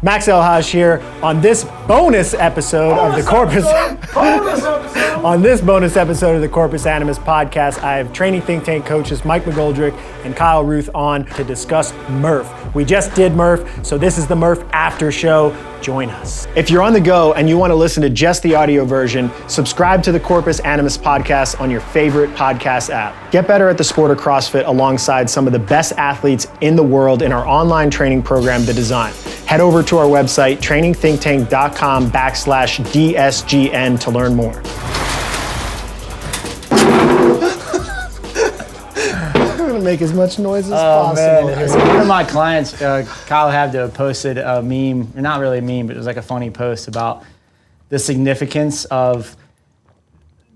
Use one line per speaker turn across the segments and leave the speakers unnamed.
Max Elhaj here on this bonus episode of the Corpus. On this bonus episode of the Corpus Animus Podcast, I have training think tank coaches Mike McGoldrick and Kyle Ruth on to discuss Murph. We just did Murph, so this is the Murph Aftershow. Join us. If you're on the go and you want to listen to just the audio version, subscribe to the Corpus Animus Podcast on your favorite podcast app. Get better at the sport of CrossFit alongside some of the best athletes in the world in our online training program, The Design. Head over to our website, trainingthinktank.com/DSGN to learn more. Make as much noise as possible.
Man. So one of my clients, Kyle Habdo, posted a meme, not really a meme, but it was like a funny post about the significance of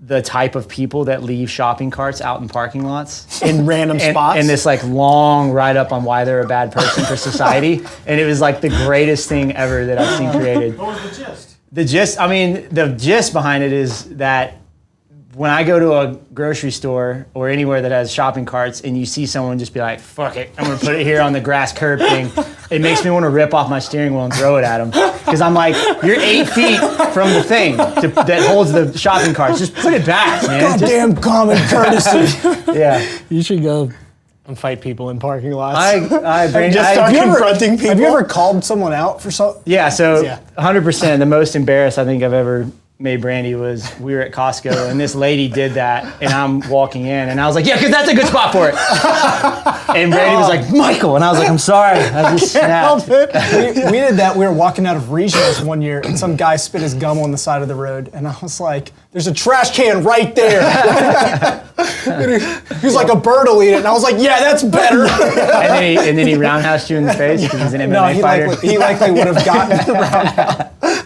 the type of people that leave shopping carts out in parking lots.
In random spots?
And this like long write-up on why they're a bad person for society. And it was like the greatest thing ever that I've seen created.
What was the gist?
The gist behind it is that when I go to a grocery store or anywhere that has shopping carts and you see someone just be like, fuck it, I'm gonna put it here on the grass curb thing, it makes me wanna rip off my steering wheel and throw it at them. Because I'm like, you're 8 feet from the thing that holds the shopping carts. Just put it back, man.
Goddamn common courtesy.
Yeah.
You should go and fight people in parking lots. Confronting people.
Have you ever called someone out for something?
Yeah, so 100%. The most embarrassed I think I've ever made Brandy was we were at Costco and this lady did that and I'm walking in and I was like, yeah, because that's a good spot for it. And Brandy was like, Michael, and I was like, I'm sorry. I just snapped.
We did that. We were walking out of regionals one year and some guy spit his gum on the side of the road and I was like, there's a trash can right there. He was like, a bird will eat it. And I was like, yeah, that's better.
and then he roundhoused you in the face because he's an MMA fighter.
He likely would have gotten the roundhouse.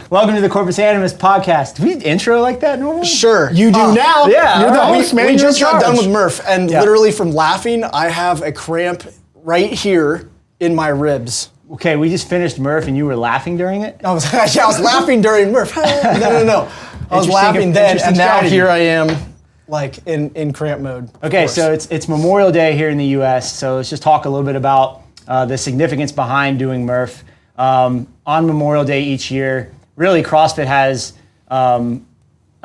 Welcome to the Corpus Animus Podcast. Do we intro like that normally?
Sure.
You do now.
Yeah.
You're the host, man.
We
You're
just
in
got
charge.
done with Murph and literally from laughing, I have a cramp right here in my ribs.
Okay, we just finished Murph and you were laughing during it?
I was laughing during Murph. No. I was laughing then, and now
strategy.
here I am, like in cramp mode.
Okay, so it's Memorial Day here in the U.S., so let's just talk a little bit about the significance behind doing Murph. On Memorial Day each year, really CrossFit has a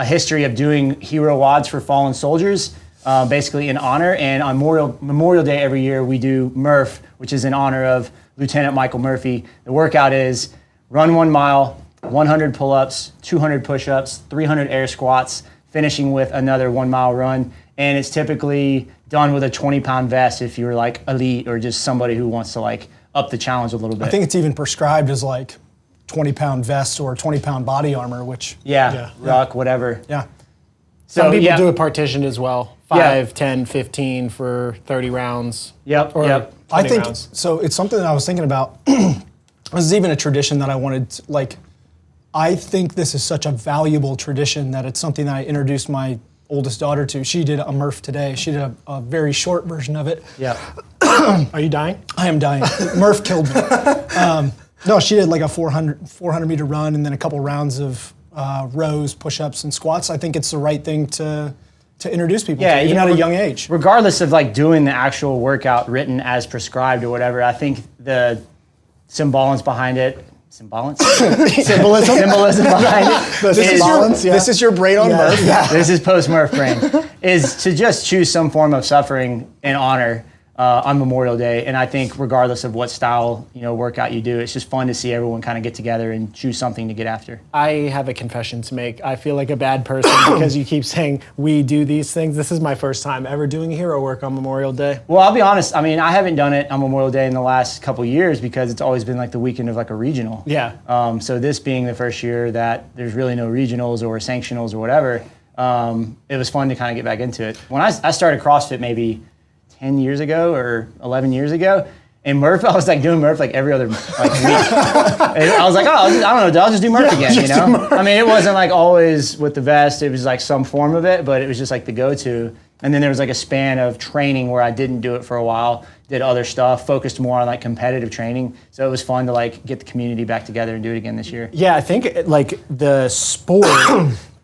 history of doing hero WODs for fallen soldiers, basically in honor, and on Memorial Day every year we do Murph, which is in honor of Lieutenant Michael Murphy. The workout is run 1 mile, 100 pull-ups, 200 push-ups, 300 air squats, finishing with another 1 mile run. And it's typically done with a 20-pound vest if you're like elite or just somebody who wants to like up the challenge a little bit.
I think it's even prescribed as like 20-pound vest or 20-pound body armor, which...
ruck, whatever.
Yeah.
So,
Some people do it partitioned as well. 5, 10, 15 for 30 rounds.
Yep.
I think,
rounds.
so it's something that I was thinking about. This is even a tradition that I wanted to, like, I think this is such a valuable tradition that it's something that I introduced my oldest daughter to. She did a Murph today. She did a very short version of it.
Yeah.
Are you dying?
I am dying. Murph killed me. No, she did like a 400 meter run and then a couple rounds of rows, push-ups, and squats. I think it's the right thing to introduce people to, even at a young age.
Regardless of like doing the actual workout written as prescribed or whatever, I think the symbolism behind it, symbolism behind it.
This is your brain on Murph.
Yeah. This is post-Murph brain, is to just choose some form of suffering and honor on Memorial Day. And I think regardless of what style workout you do, it's just fun to see everyone kind of get together and choose something to get after.
I have a confession to make. I feel like a bad person because you keep saying we do these things. This is my first time ever doing hero work on Memorial Day.
Well, I'll be honest. I mean, I haven't done it on Memorial Day in the last couple of years because it's always been like the weekend of like a regional.
Yeah.
So this being the first year that there's really no regionals or sanctionals or whatever, it was fun to kind of get back into it. When I started CrossFit maybe 10 years ago or 11 years ago, and Murph, I was like doing Murph like every other week. And I was like, I don't know, I'll just do Murph again, I mean, it wasn't like always with the vest, it was like some form of it, but it was just like the go-to. And then there was like a span of training where I didn't do it for a while, did other stuff, focused more on like competitive training. So it was fun to like get the community back together and do it again this year.
Yeah, I think like the sport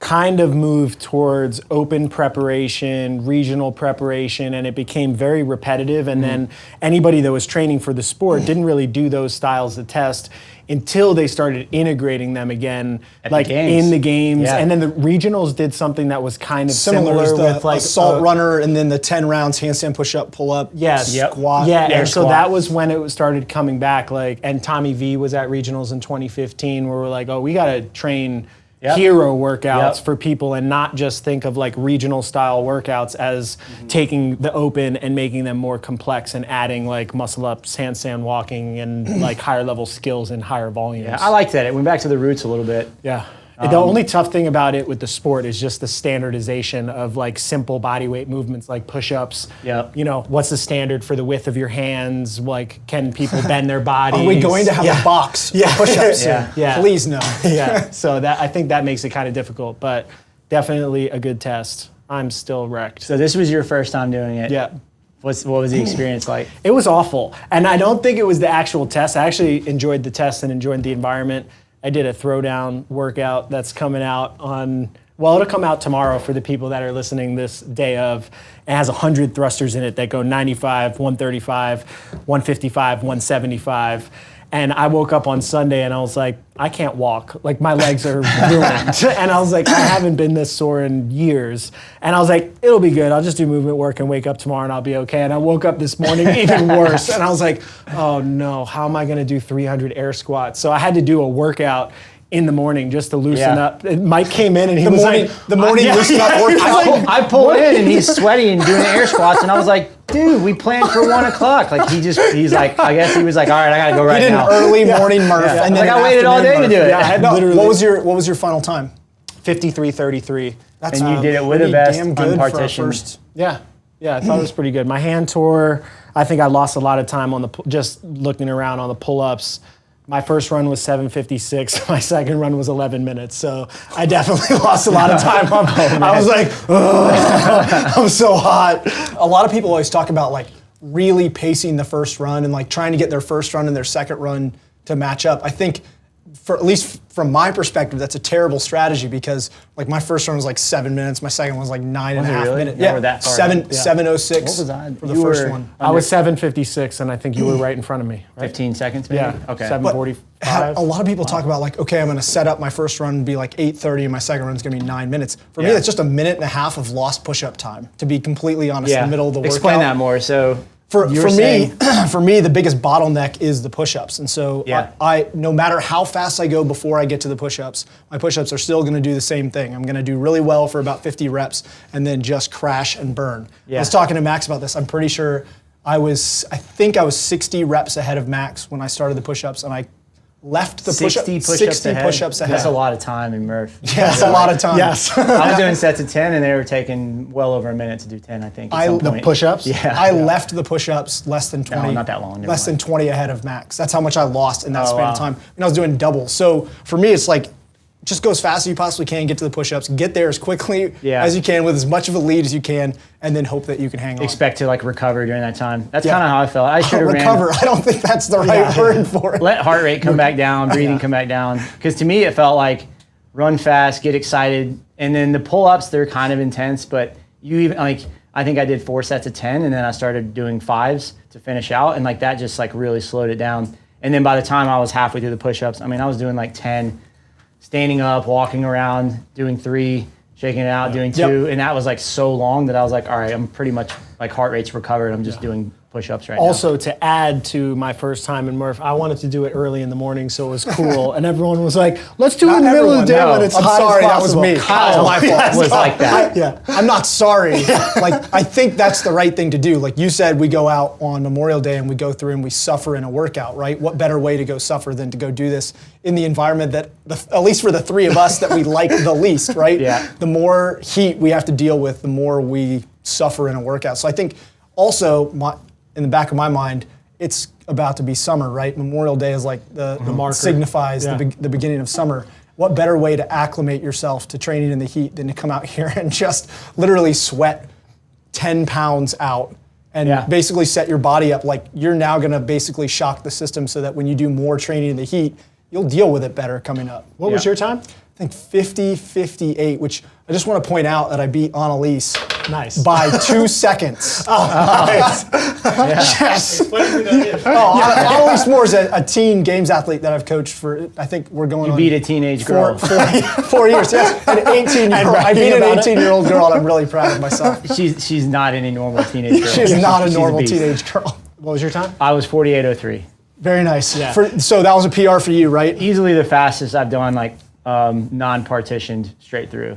kind of moved towards open preparation, regional preparation, and it became very repetitive. And then anybody that was training for the sport didn't really do those styles of test until they started integrating them again, like in the games.
Yeah.
And then the regionals did something that was kind of
Similar
with like
assault runner, and then the 10 rounds, handstand, push-up, pull-up, squat,
yeah,
air
and so
squat.
that was when it started coming back. Like, and Tommy V was at regionals in 2015, where we're like, oh, we got to train hero workouts for people and not just think of like regional style workouts as taking the open and making them more complex and adding like muscle ups, handstand walking, and like higher level skills and higher volumes.
Yeah, I liked that. It went back to the roots a little bit.
Yeah. The only tough thing about it with the sport is just the standardization of like simple body weight movements like push-ups.
Yep.
You know, what's the standard for the width of your hands? Like, can people bend their bodies?
Are we going to have a box for push-ups?
Yeah.
Please no.
Yeah. So I think that makes it kind of difficult, but definitely a good test. I'm still wrecked.
So this was your first time doing it.
Yeah.
What was the experience like?
It was awful. And I don't think it was the actual test. I actually enjoyed the test and enjoyed the environment. I did a throwdown workout that's coming out it'll come out tomorrow for the people that are listening this day of. It has 100 thrusters in it that go 95, 135, 155, 175. And I woke up on Sunday and I was like, I can't walk. Like, my legs are ruined. And I was like, I haven't been this sore in years. And I was like, it'll be good. I'll just do movement work and wake up tomorrow and I'll be okay. And I woke up this morning even worse. And I was like, oh no, how am I gonna do 300 air squats? So I had to do a workout in the morning just to loosen up. And Mike came in and he was like,
the morning loosen up workout.
I pulled in and he's sweaty and doing air squats, and I was like, dude, we planned for 1 o'clock. Like, he's like, I guess he was like, all right, I gotta go right
He did
now.
an early morning Murph, and then
I waited all day to do it.
Yeah, I had literally.
What was your final time?
53:33.
That's
And you did it with a vest,
damn good for a
unpartitioned.
first.
Yeah, I thought it was pretty good. My hand tore. I think I lost a lot of time on just looking around on the pull-ups. My first run was 7:56. My second run was 11 minutes. So I definitely lost a lot of time. I was like, I'm so hot.
A lot of people always talk about like really pacing the first run and like trying to get their first run and their second run to match up. I think, for at least from my perspective, that's a terrible strategy, because like my first run was like 7 minutes, my second one was like 9.5
really?
minutes.
Yeah, we're that far.
7:06
What was I?
for the
You
first
were-
one.
I was 7:56, and I think you were right in front of me. Right?
15 seconds maybe?
Yeah.
Okay.
7:45.
A lot of people talk about like, okay, I'm going to set up my first run and be like 8:30, and my second run is going to be 9 minutes. For me, that's just a minute and a half of lost push-up time, to be completely honest, in the middle of the workout.
Explain that more. So
For
you were
me,
saying-
for me, the biggest bottleneck is the push-ups, and so
Yeah.
I no matter how fast I go before I get to the push-ups, my push-ups are still going to do the same thing. I'm going to do really well for about 50 reps, and then just crash and burn.
Yeah.
I was talking to Max about this. I'm pretty sure I think I was 60 reps ahead of Max when I started the push-ups, and I left the
60
push-ups ahead.
That's a lot of time in Murph.
Yeah, that's a lot of time.
Yes.
I was doing sets of 10, and they were taking well over a minute to do 10, I think. At some
The
point.
push-ups?
Yeah.
I left the push-ups less than 20.
not that long, never
Less
mind.
than 20 ahead of Max. That's how much I lost in that span
wow.
of time. And I was doing double. So for me, it's like, just go as fast as you possibly can, get to the push-ups, get there as quickly as you can with as much of a lead as you can, and then hope that you can hang on.
Expect to like recover during that time. That's
Yeah.
kind of how I felt. I should have
Recover, I don't think that's the right word for it.
let heart rate come back down, breathing come back down. Because to me, it felt like run fast, get excited, and then the pull-ups, they're kind of intense, but you even like, I think I did 4 sets of 10, and then I started doing 5s to finish out, and like that just like really slowed it down. And then by the time I was halfway through the push-ups, I mean, I was doing like 10, standing up, walking around, doing 3, shaking it out, doing 2, and that was like so long that I was like, all right, I'm pretty much like heart rate's recovered. I'm just doing push-ups right now.
Also, to add to my first time in Murph, I wanted to do it early in the morning so it was cool, and everyone was like, let's do it in the middle of the day
everyone,
when it's
I'm
hot
sorry,
as
that was
possible.
me.
Kyle
That was my fault.
was like that.
I'm not sorry. Like, I think that's the right thing to do. Like you said, we go out on Memorial Day and we go through and we suffer in a workout, right? What better way to go suffer than to go do this in the environment that, at least for the three of us, that we like the least, right?
Yeah.
The more heat we have to deal with, the more we suffer in a workout. So I think also, in the back of my mind, it's about to be summer, right? Memorial Day is like the
marker.
signifies
Yeah.
the beginning of summer. What better way to acclimate yourself to training in the heat than to come out here and just literally sweat 10 pounds out and basically set your body up like you're now going to basically shock the system so that when you do more training in the heat, you'll deal with it better coming up.
What was your time?
I think 50-58, which I just want to point out that I beat Annalise by 2 seconds.
Nice.
Yes. Annalise Moore is a teen games athlete that I've coached for, I think we're going on.
You beat a teenage girl.
4 years, yes. An 18-year-old. I beat an 18-year-old girl, and I'm really proud of myself.
She's not any normal teenage girl.
She's not a normal teenage girl.
What was your time?
I was 48:03.
Very nice.
Yeah.
So that was a PR for you, right?
Easily the fastest I've done, like non-partitioned straight through,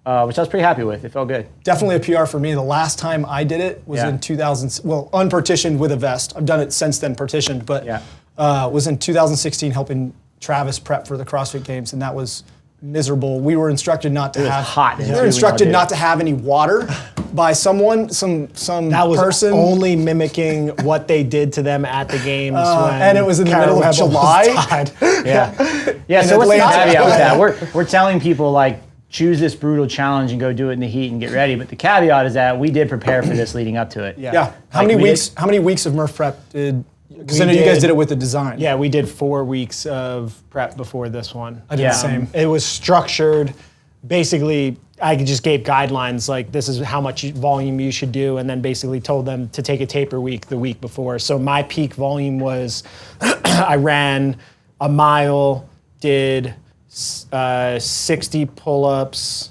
which I was pretty happy with. It felt good.
Definitely a PR for me. The last time I did it was in 2000. Well, unpartitioned with a vest. I've done it since then, partitioned, but was in 2016 helping Travis prep for the CrossFit Games, and that was miserable. We were instructed not to have
hot.
We were instructed not to have any water by someone, some
That was
person.
only mimicking what they did to them at the games.
And it was in the middle of July.
Yeah. So what's the caveat with that? We're telling people, like, choose this brutal challenge and go do it in the heat and get ready. But the caveat is that we did prepare for this leading up to it.
Yeah. How many weeks of Murph prep did? Because I know you guys did it with the design.
Yeah, we did 4 weeks of prep before this one.
I did the same.
It was structured. Basically, I just gave guidelines, like this is how much volume you should do, and then basically told them to take a taper week the week before. So my peak volume was, I ran a mile, did 60 pull-ups,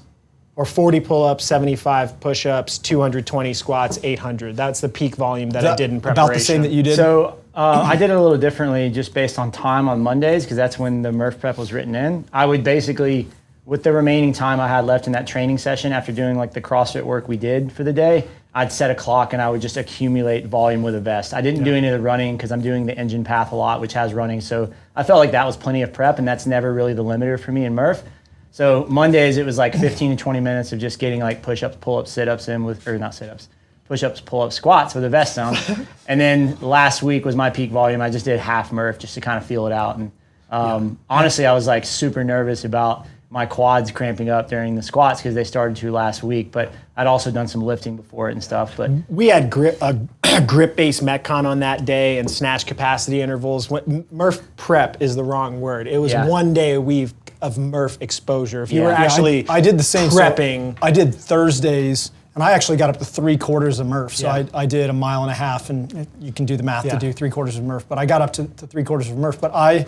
or 40 pull-ups, 75 push-ups, 220 squats, 800. That's the peak volume that I did in preparation.
About the same that you did?
So I did it a little differently just based on time on Mondays, because that's when the Murph prep was written in. I would basically, with the remaining time I had left in that training session after doing like the CrossFit work we did for the day, I'd set a clock and I would just accumulate volume with a vest. I didn't do any of the running because I'm doing the engine path a lot, which has running. So I felt like that was plenty of prep, and that's never really the limiter for me and Murph. So Mondays, it was like 15 to 20 minutes of just getting like push-ups, pull-ups, sit-ups in with, or not sit-ups, push-ups, pull-ups, squats with a vest on. And then last week was my peak volume. I just did half Murph just to kind of feel it out. And honestly, I was like super nervous about my quads cramping up during the squats because they started to last week, but I'd also done some lifting before it and stuff. But
we had grip-based Metcon on that day and snatch capacity intervals. Murph prep is the wrong word. It was 1 day a week of Murph exposure. If you were actually
I did the same
prepping.
So I did Thursdays, and I actually got up to 3/4 of Murph. So I did a mile and a half, and you can do the math to do 3/4 of Murph. But I got up to 3/4 of Murph. But I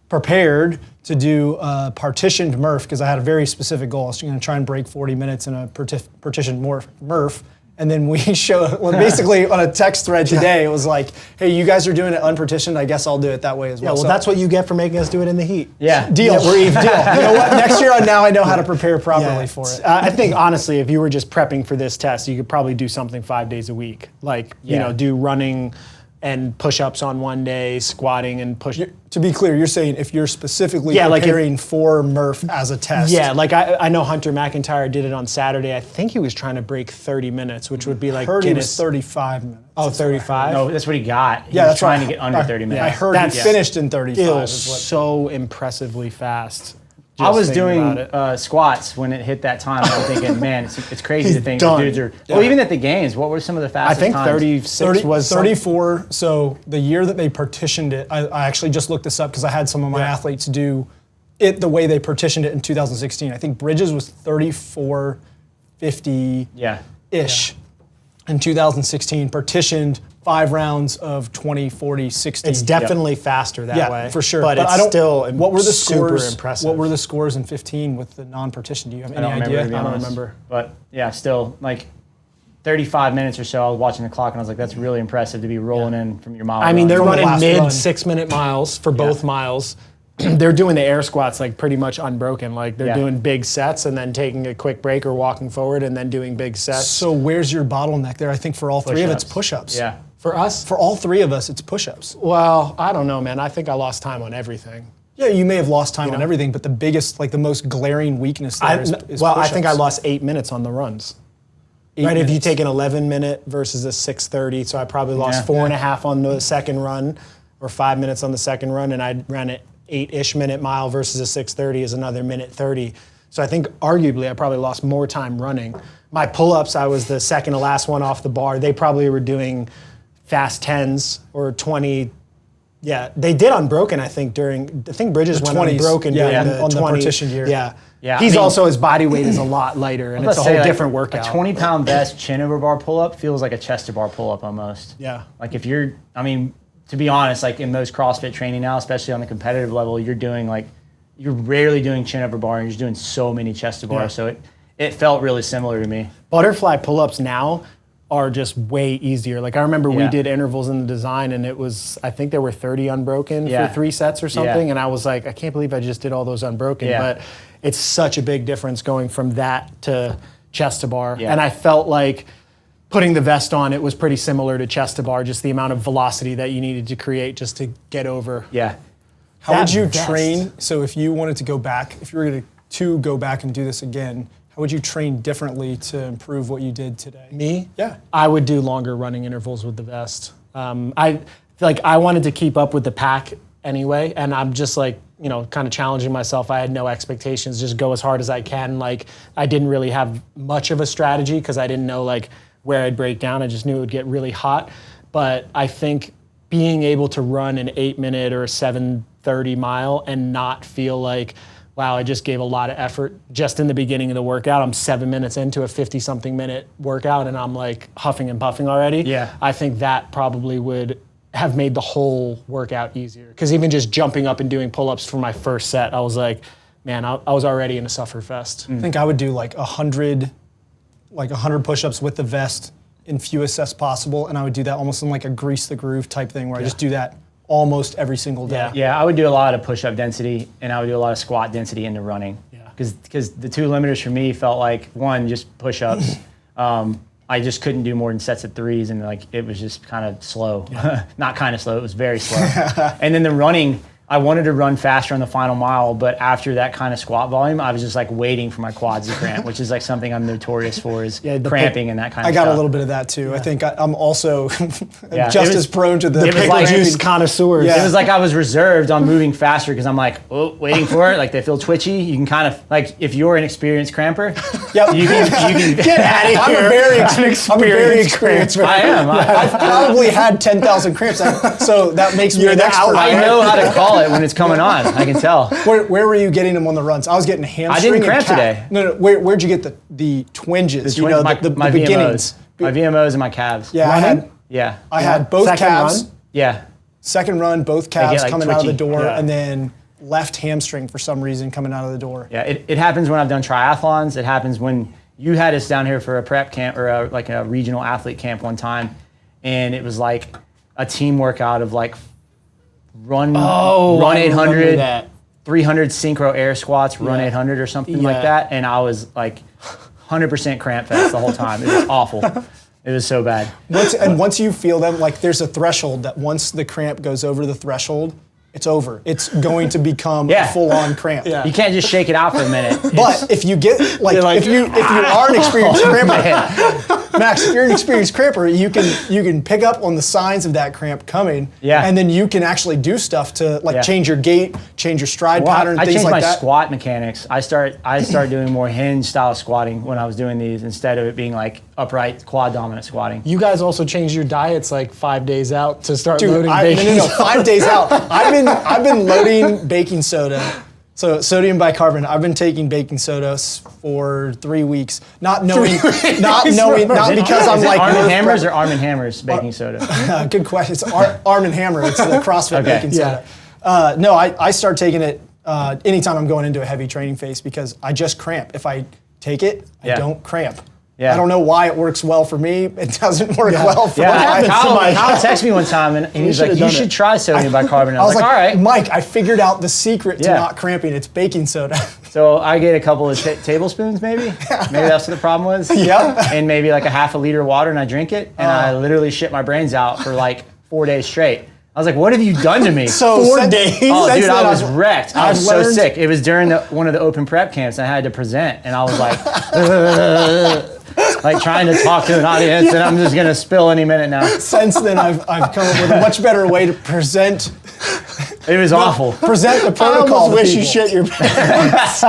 prepared to do partitioned Murph because I had a very specific goal. I was going to try and break 40 minutes in a partitioned Murph. And then we showed, basically on a text thread today, it was like, hey, you guys are doing it unpartitioned, I guess I'll do it that way as well.
Yeah, well,
so,
that's what you get for making us do it in the heat.
yeah.
deal.
Yeah, we're even.
Deal. You know what? Next year, now I know how to prepare properly for it.
I think, honestly, if you were just prepping for this test, you could probably do something 5 days a week. Like, you know, do running and push-ups on one day, squatting and push.
To be clear, you're saying if you're specifically
like
preparing for Murph as a test.
Yeah, like I know Hunter McIntyre did it on Saturday. I think he was trying to break 30 minutes, which would be like
heard
Guinness.
He was 35 minutes.
Oh, 35?
No, that's what he got. He
Yeah,
was
that's
trying
right.
to get under 30 minutes.
I heard
That's
he finished in 35.
Still
is what-
so impressively fast.
I was
Just thinking about
doing
it.
squats when it hit that time. I was thinking, man, it's crazy to think
done.
that dudes are. Well, even at the games, what were some of the
I
fastest
think
times?
36 was
34. So the year that they partitioned it, I actually just looked this up because I had some of my athletes do it the way they partitioned it in 2016. I think Bridges was 34:50 ish in 2016 partitioned 5 rounds of 20, 40, 60.
It's definitely faster that way.
Yeah, for sure.
But it's
I don't,
still
what were the
super
scores,
impressive.
What were the scores in 15 with the non-partition? Do you have any idea?
To be
I don't
honest.
remember.
But yeah, still like 35 minutes or so. I was watching the clock and I was like, that's really impressive to be rolling in from your mile.
I mean, they're
From the
running
last
mid
run.
6-minute miles for both miles. They're doing the air squats like pretty much unbroken. Like they're doing big sets and then taking a quick break or walking forward and then doing big sets.
So where's your bottleneck there? I think for all three of it's
Push-ups.
push-ups.
Yeah.
For us?
For all three of us, it's push-ups.
Well, I don't know, man. I think I lost time on everything.
Yeah, you may have lost time on everything, but the biggest, like the most glaring weakness there is push-ups.
I think I lost 8 minutes on the runs.
8
Right, if you
minutes.
take an 11-minute versus a 6:30, so I probably lost 4.5 on the second run, or 5 minutes on the second run, and I ran an 8-ish minute mile versus a 6:30 is another minute 30. So I think arguably I probably lost more time running. My pull-ups, I was the second to last one off the bar. They probably were doing fast 10s or 20 Yeah, they did unbroken, I think, Bridges went
20s,
unbroken during the
on
20.
the partition year.
Yeah. His body weight is a lot lighter, and it's a whole different workout.
A 20-pound vest chin over bar pull-up feels like a chest to bar pull-up almost.
Yeah.
Like if you're, to be honest, like in most CrossFit training now, especially on the competitive level, you're rarely doing chin over bar, and you're just doing so many chest to bar. Yeah. So it felt really similar to me.
Butterfly pull-ups now are just way easier. Like I remember we did intervals in the design, and it was, I think there were 30 unbroken for 3 sets or something, and I was like, I can't believe I just did all those unbroken, but it's such a big difference going from that to chest to bar. And I felt like putting the vest on, it was pretty similar to chest to bar, just the amount of velocity that you needed to create just to get over.
Yeah.
How would you train, so if you wanted to go back, if you were going to go back and do this again, how would you train differently to improve what you did today?
Me?
Yeah.
I would do longer running intervals with the vest. I wanted to keep up with the pack anyway, and I'm just like, kind of challenging myself. I had no expectations, just go as hard as I can. Like I didn't really have much of a strategy because I didn't know like where I'd break down. I just knew it would get really hot. But I think being able to run an 8-minute or a 7:30 mile and not feel like, wow, I just gave a lot of effort just in the beginning of the workout. I'm 7 minutes into a 50-something minute workout and I'm like huffing and puffing already.
Yeah.
I think that probably would have made the whole workout easier. Because even just jumping up and doing pull-ups for my first set, I was like, man, I was already in a suffer fest.
I think I would do like 100 push-ups with the vest in fewest sets possible, and I would do that almost in like a grease the groove type thing where I just do that almost every single day.
Yeah, I would do a lot of push-up density, and I would do a lot of squat density into running. Yeah. Because the two limiters for me felt like, one, just push-ups. I just couldn't do more than sets of 3s, and like it was just kind of slow. Not kind of slow, it was very slow. And then the running, I wanted to run faster on the final mile, but after that kind of squat volume, I was just like waiting for my quads to cramp, which is like something I'm notorious for, is cramping and that kind of stuff.
I got a little bit of that too. I think I'm also just as prone to the
pickle juice connoisseurs.
It was like I was reserved on moving faster because I'm like, waiting for it. Like they feel twitchy. You can kind of, like if you're an experienced cramper, you can
get out of here.
I'm a very experienced cramper.
I am.
I've probably had 10,000 cramps, so that makes me an expert.
I know how to call it when it's coming on. I can tell.
Where were you getting them on the runs? I was getting hamstring.
I didn't cramp today.
No. Where'd you get the twinges?
My
beginnings.
My VMOs and my calves.
Yeah, I had both
second
calves.
Run?
Yeah.
Second run, both calves
like
coming
twitchy.
out of the door, and then left hamstring for some reason coming out of the door.
Yeah, it happens when I've done triathlons. It happens when you had us down here for a prep camp or a regional athlete camp one time, and it was like a team workout of like run 800, 300 synchro air squats, run 800 or something like that, and I was like 100% cramp fest the whole time. It was awful. It was so bad.
Once you feel them, like there's a threshold that once the cramp goes over the threshold, it's over. It's going to become a full-on cramp.
You can't just shake it out for a minute.
But if you get if you are an experienced cramper, Max, if you're an experienced cramper, you can pick up on the signs of that cramp coming.
Yeah.
And then you can actually do stuff to change your gait, change your stride pattern, things like that.
I changed my squat mechanics. I started doing more hinge style squatting when I was doing these instead of it being like upright quad dominant squatting.
You guys also changed your diets like 5 days out to start loading baking
No, 5 days out. I've been loading baking soda. So sodium bicarbonate. I've been taking baking soda for 3 weeks, not knowing, not because I'm like
Arm & Hammers or Arm & Hammers baking soda.
Good question. It's Arm & Hammer. It's the CrossFit baking soda. No, I start taking it anytime I'm going into a heavy training phase because I just cramp. If I take it, I don't cramp. Yeah. I don't know why it works well for me. It doesn't work well for
Kyle texted me one time and he was like, you should try sodium bicarbonate. I was like, all right.
Mike, I figured out the secret to not cramping. It's baking soda.
So I get a couple of tablespoons maybe. Maybe that's what the problem was.
Yeah.
And maybe like a half a liter of water and I drink it and I literally shit my brains out for like 4 days straight. I was like, what have you done to me?
So 4 days?
Oh, dude, I was wrecked. I was so sick. It was during one of the open prep camps and I had to present and I was like, like trying to talk to an audience, and I'm just gonna spill any minute now.
Since then, I've come up with a much better way to present.
It was awful.
Present the
I
protocol.
almost
to
wish you
people.
shit your pants.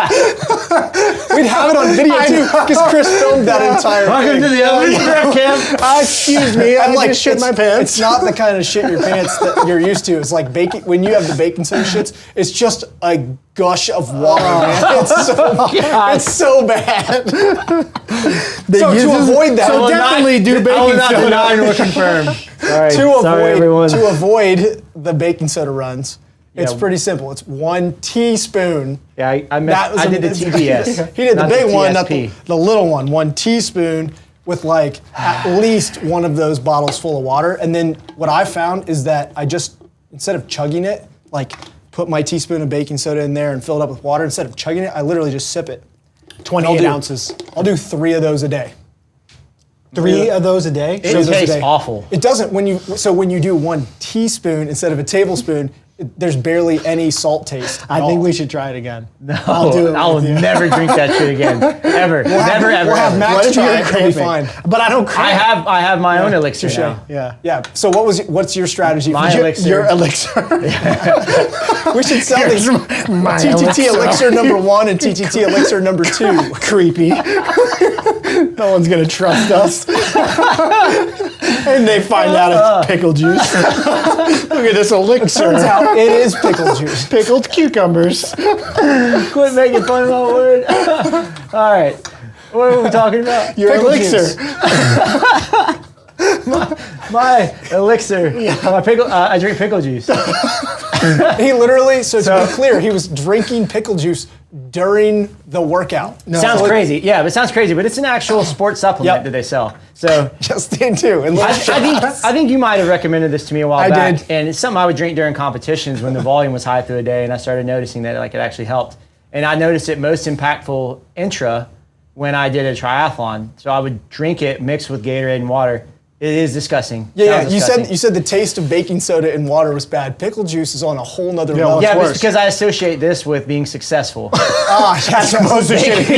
We'd have it on video too, because Chris filmed that entire
Welcome
thing.
to the Elixirs camp.
Excuse me, I just shit my pants.
It's not the kind of shit your pants that you're used to. It's like baking. When you have the baking soda shits, it's just a gush of water, man. It's so bad. So to avoid that,
So definitely do
I will
baking
not
soda.
deny nor confirm. Sorry,
to
everyone.
avoid the baking soda runs, it's
Yeah.
pretty simple. It's 1 teaspoon.
Yeah, I did the TBS.
He did the
not
big one, not
TSP.
the little one. 1 teaspoon with like at least one of those bottles full of water. And then what I found is that I just, instead of chugging it, like put my teaspoon of baking soda in there and fill it up with water. Instead of chugging it, I literally just sip it.
28 ounces.
I'll do 3 of those a day.
3 of those a day?
It
Those a
tastes
day.
awful.
It doesn't when you do 1 teaspoon instead of a tablespoon, there's barely any salt taste.
I think we should try it again.
I'll
do it
I will
with you.
never drink that shit again. Ever. Never, ever,
We'll have
ever.
Max
What if
try
you're
it, it'll be
cramping?
fine.
But I don't cramp.
I have my own elixir
touche.
now.
Yeah.
Yeah. So what's your strategy?
My
for
elixir.
Your elixir.
We should sell
Here's
these.
my
TTT elixir number 1 and TTT elixir number 2.
Creepy. No one's gonna trust us. And they find out it's pickle juice. Look at this elixir.
Turns out it is pickle juice.
Pickled cucumbers.
Quit making fun of my word. All right. What are we talking about?
Your
Pickle
elixir.
juice.
My elixir. My pickle. I drink pickle juice.
He literally, so to be clear, he was drinking pickle juice during the workout.
Sounds crazy. Yeah, it sounds crazy, but it's an actual sports supplement
Yep.
that they sell. So
Just did too. And
I think you might have recommended this to me a while
I
back.
did.
And it's something I would drink during competitions when the volume was high through a day, and I started noticing that like it actually helped. And I noticed it most impactful intra when I did a triathlon. So I would drink it mixed with Gatorade and water. It is disgusting.
Yeah,
Sounds
you
disgusting.
said the taste of baking soda and water was bad. Pickle juice is on a whole nother level.
Yeah, but
worse.
it's because I associate this with being successful.
That's
Opposed to shit.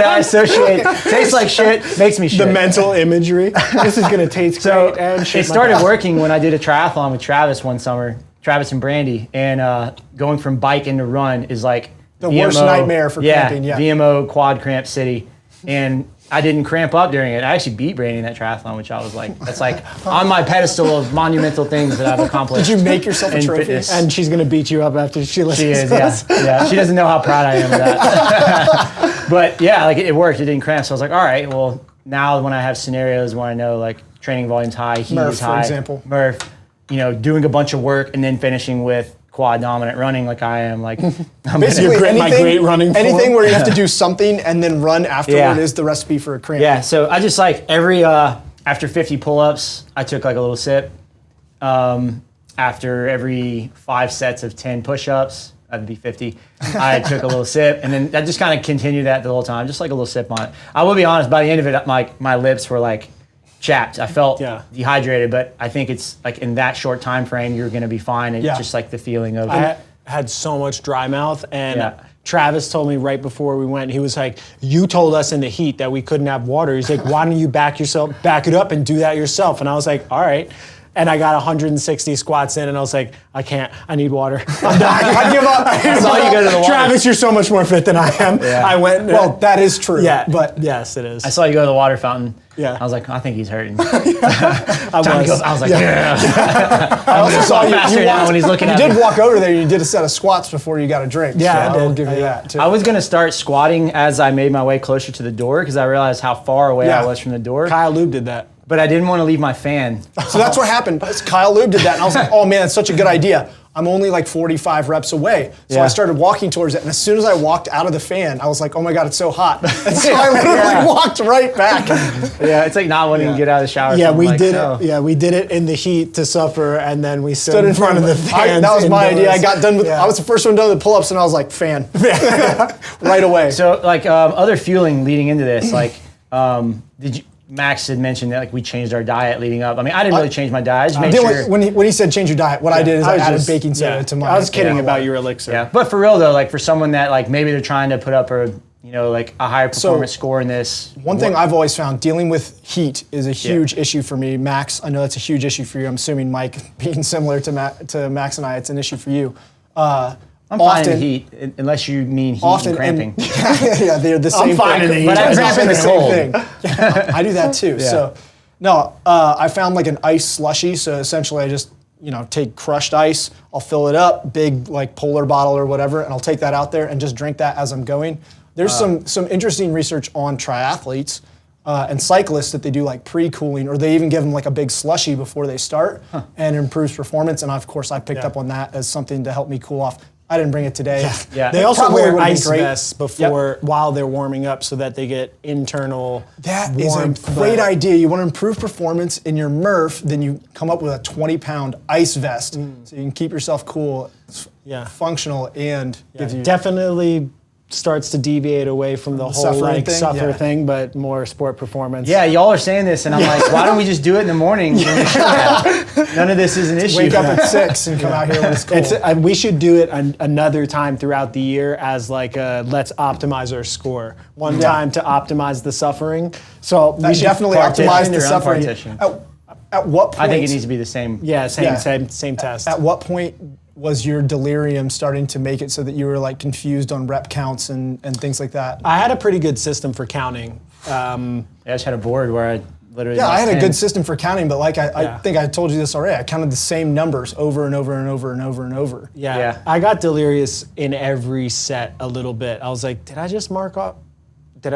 I associate tastes like shit, makes me shit.
The mental imagery. This is gonna taste
So
great and shit.
it started working when I did a triathlon with Travis one summer, Travis and Brandy, and going from bike into run is like
The worst nightmare for cramping, yeah.
VMO quad cramp city, and I didn't cramp up during it. I actually beat Brandy in that triathlon, which I was like, that's like on my pedestal of monumental things that I've accomplished.
Did you make yourself a
in
trophy?
fitness.
And she's gonna beat you up after she listens
She is,
to
yeah.
us.
Yeah, she doesn't know how proud I am of that. But yeah, like it worked. It didn't cramp. So I was like, all right, well, now when I have scenarios where I know like training volume's high, heat
Murph,
is
for
high.
example.
Murph, doing a bunch of work and then finishing with quad dominant running like I am. Like I'm
Basically,
Your my great running form.
anything where you have to do something and then run afterward
Yeah.
is the recipe for a cramp.
Yeah, so I just like every after 50 pull-ups, I took like a little sip. After every 5 sets of 10 push-ups, that'd be 50. I took a little sip, and then that just kind of continued that the whole time, just like a little sip on it. I will be honest, by the end of it, my lips were like chapped. I felt dehydrated, but I think it's like in that short time frame, you're gonna be fine, and just like the feeling of.
I had so much dry mouth, and
Yeah.
Travis told me right before we went, he was like, you told us in the heat that we couldn't have water. He's like, why don't you back it up and do that yourself? And I was like, all right. And I got 160 squats in, and I was like, I can't. I need water. I'm dying. I give up.
I saw you go to the water.
Travis, you're so much more fit than I am.
Yeah.
I went.
Well, that is true.
yeah,
But
yes, it is.
I saw you go to the water fountain.
Yeah.
I was like, I think he's hurting.
I
I was like, yeah.
I also saw you
faster now when he's looking
you
at
did
me.
walk over there. You did a set of squats before you got a drink.
Yeah,
so
I
I will
did.
give you that too.
I was gonna start squatting as I made my way closer to the door because I realized how far away I was from the door.
Kyle Lube did that.
But I didn't want to leave my fan.
So that's what happened. Kyle Lube did that, and I was like, oh man, that's such a good idea. I'm only like 45 reps away. So I started walking towards it, and as soon as I walked out of the fan, I was like, oh my God, it's so hot. And so I literally walked right back.
Yeah, it's like not wanting to get out of the shower.
Yeah,
so I'm
we
like,
did
so.
it. Yeah, we did it in the heat to suffer, and then we stood in front of the fans.
That was my idea. I
indoors.
got done with.
Yeah.
I was the first one done with the pull-ups, and I was like, fan, right away.
So like other fueling leading into this, like did you? Max had mentioned that like we changed our diet leading up. I mean, I didn't really change my diet. I just made sure.
When he said change your diet, what I did is I
was
added
just-
baking soda to mine.
I was kidding about your elixir.
Yeah, but for real though, like for someone that like maybe they're trying to put up a like a higher performance score in this?
One thing I've always found, dealing with heat is a huge issue for me. Max, I know that's a huge issue for you. I'm assuming, Mike, being similar to Max and I, it's an issue for you.
I'm fine in heat, unless you mean heat and cramping.
Yeah, they're the same thing.
I'm fine in the heat.
But I'm cramping the cold.
Yeah, I do that too.
Yeah.
So, no, I found like an ice slushy. So essentially I just, take crushed ice, I'll fill it up, big like polar bottle or whatever, and I'll take that out there and just drink that as I'm going. There's some interesting research on triathletes and cyclists that they do like pre-cooling, or they even give them like a big slushy before they start, and improves performance. And of course I picked up on that as something to help me cool off. I didn't bring it today.
Yeah.
They also
Probably
wear
would've been
ice
great.
vests before while they're warming up so that they get internal
That is
warmth.
a great idea. You want to improve performance in your Murph, then you come up with a 20-pound ice vest so you can keep yourself cool, functional, and gives you
Definitely starts to deviate away from the whole
suffering thing?
suffer
Yeah.
thing, but more sport performance.
Yeah, y'all are saying this, and I'm like, why don't we just do it in the morning? None of this is an issue.
wake up at 6 and come out here when it's cool.
We should do it another time throughout the year as like a let's optimize our score. One time to optimize the suffering. So we
That
should
definitely
partition
optimize the
or
suffering.
unpartition?
At what point?
I think it needs to be the same.
Yeah, same
Yeah.
same test.
At what point was your delirium starting to make it so that you were like confused on rep counts and things like that?
I had a pretty good system for counting.
I just had a board where I literally.
Yeah, I had a
10.
good system for counting, but like I think I told you this already. I counted the same numbers over and over and over and over and over.
Yeah. I got delirious in every set a little bit. I was like, did I